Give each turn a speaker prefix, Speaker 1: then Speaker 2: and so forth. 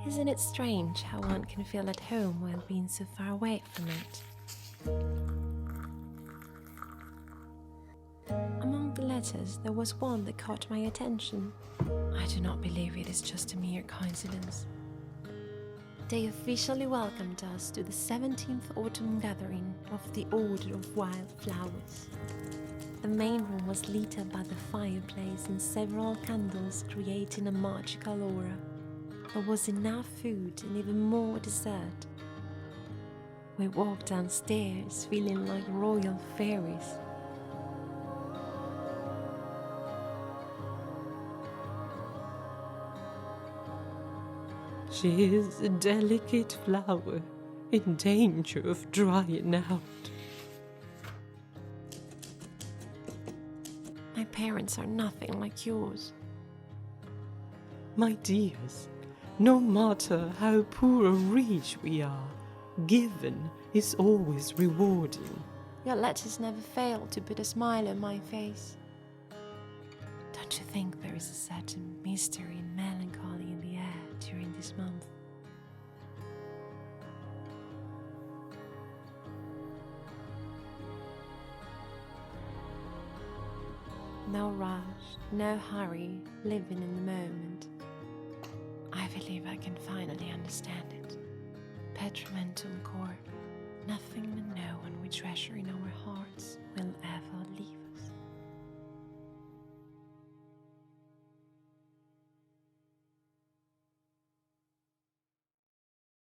Speaker 1: Isn't it strange how one can feel at home while being so far away from it? Among the letters, there was one that caught my attention. I do not believe it is just a mere coincidence. They officially welcomed us to the 17th autumn gathering of the Order of Wildflowers. The main room was lit up by the fireplace and several candles creating a magical aura. There was enough food and even more dessert. We walked downstairs feeling like royal fairies.
Speaker 2: She is a delicate flower, in danger of drying out.
Speaker 1: My parents are nothing like yours.
Speaker 2: My dears, no matter how poor or rich we are, given is always rewarding.
Speaker 1: Your letters never fail to put a smile on my face. Don't you think there is a certain mystery and melancholy in the air during this month? No rush, no hurry, living in the moment. I believe I can finally understand it. Petramentum cor, nothing and no one we treasure in our hearts will